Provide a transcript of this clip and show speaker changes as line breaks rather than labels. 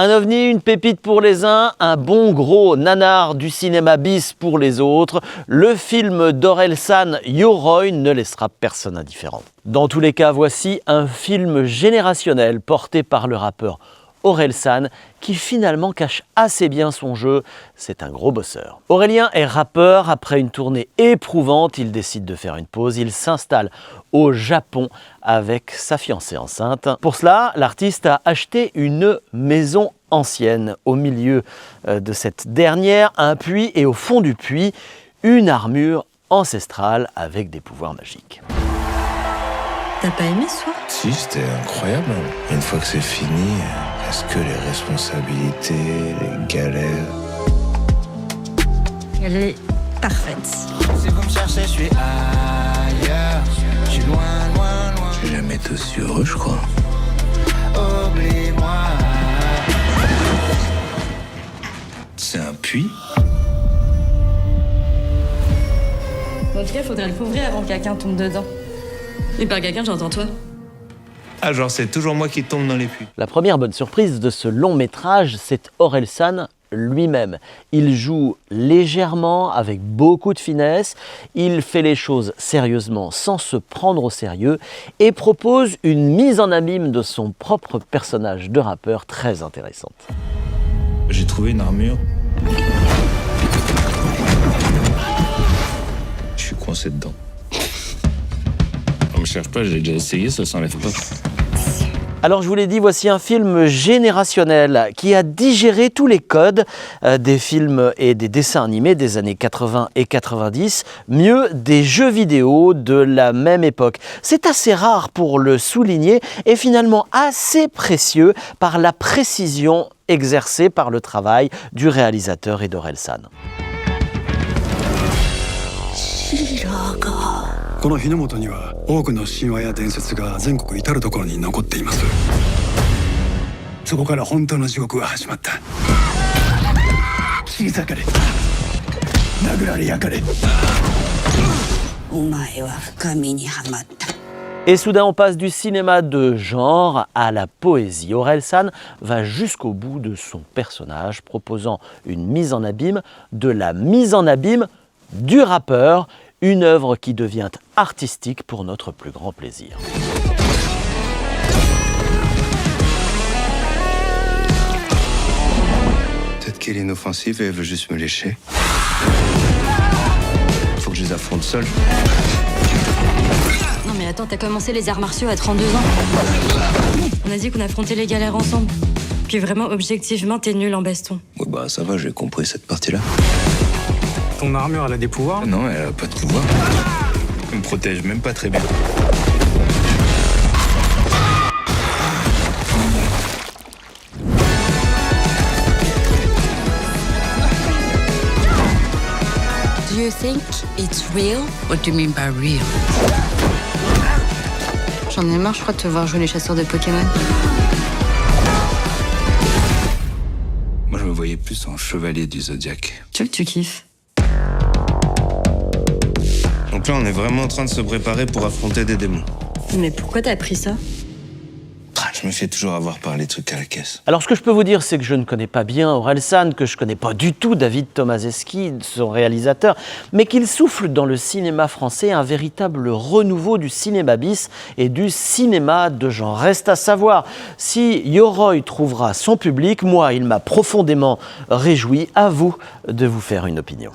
Un ovni, une pépite pour les uns, un bon gros nanar du cinéma bis pour les autres. Le film d'Orelsan, Yoroi, ne laissera personne indifférent. Dans tous les cas, voici un film générationnel porté par le rappeur Orelsan, qui finalement cache assez bien son jeu. C'est un gros bosseur. Aurélien est rappeur. Après une tournée éprouvante, il décide de faire une pause. Il s'installe au Japon avec sa fiancée enceinte. Pour cela, l'artiste a acheté une maison ancienne. Au milieu de cette dernière, un puits et au fond du puits, une armure ancestrale avec des pouvoirs magiques.
T'as pas aimé ce soir?
Si, c'était incroyable. Une fois que c'est fini, est-ce que les responsabilités, les galères...
Elle est parfaite.
Si vous me cherchez, je suis ailleurs. Je suis loin, loin, loin. J'ai jamais été aussi heureux, je crois. Oublie-moi. C'est un puits?
En tout cas, faudrait le couvrir avant que quelqu'un tombe dedans. Et par quelqu'un, j'entends toi.
Ah, genre, c'est toujours moi qui tombe dans les puits.
La première bonne surprise de ce long métrage, c'est Orelsan lui-même. Il joue légèrement, avec beaucoup de finesse, il fait les choses sérieusement sans se prendre au sérieux et propose une mise en abîme de son propre personnage de rappeur très intéressante.
J'ai trouvé une armure. Je suis coincé dedans. On me cherche pas, j'ai déjà essayé, ça s'enlève pas.
Alors je vous l'ai dit, voici un film générationnel qui a digéré tous les codes des films et des dessins animés des années 80 et 90, mieux des jeux vidéo de la même époque. C'est assez rare pour le souligner et finalement assez précieux par la précision exercée par le travail du réalisateur et d'Orelsan.
この日の本には多くの神話や伝説が全国至る所に残っています。そこから本当の地獄が始まった。切り裂かれ、殴られ焼かれ。お前は深みにはまった。
Et soudain, on passe du cinéma de genre à la poésie. Orelsan va jusqu'au bout de son personnage, proposant une mise en abîme, de la mise en abîme du rappeur, une œuvre qui devient artistique pour notre plus grand plaisir.
Peut-être qu'elle est inoffensive et elle veut juste me lécher. Faut que je les affronte seul.
Non mais attends, t'as commencé les arts martiaux à 32 ans. On a dit qu'on affrontait les galères ensemble. Puis vraiment, objectivement, t'es nul en baston.
Ouais, bah ça va, j'ai compris cette partie-là.
Ton armure, elle a des pouvoirs?
Non, elle a pas de pouvoir. Elle me protège même pas très bien.
Do you think it's real?
What do you mean by real?
J'en ai marre, je crois, de te voir jouer les chasseurs de Pokémon.
Moi, je me voyais plus en chevalier du Zodiaque.
Tu veux que tu kiffes?
Donc là, on est vraiment en train de se préparer pour affronter des démons.
Mais pourquoi t'as appris ça?
Je me fais toujours avoir par les trucs à la caisse.
Alors ce que je peux vous dire, c'est que je ne connais pas bien Orelsan, que je ne connais pas du tout David Tomaszewski, son réalisateur, mais qu'il souffle dans le cinéma français un véritable renouveau du cinéma bis et du cinéma de genre. Reste à savoir si Yoroi trouvera son public. Moi, il m'a profondément réjoui. À vous de vous faire une opinion.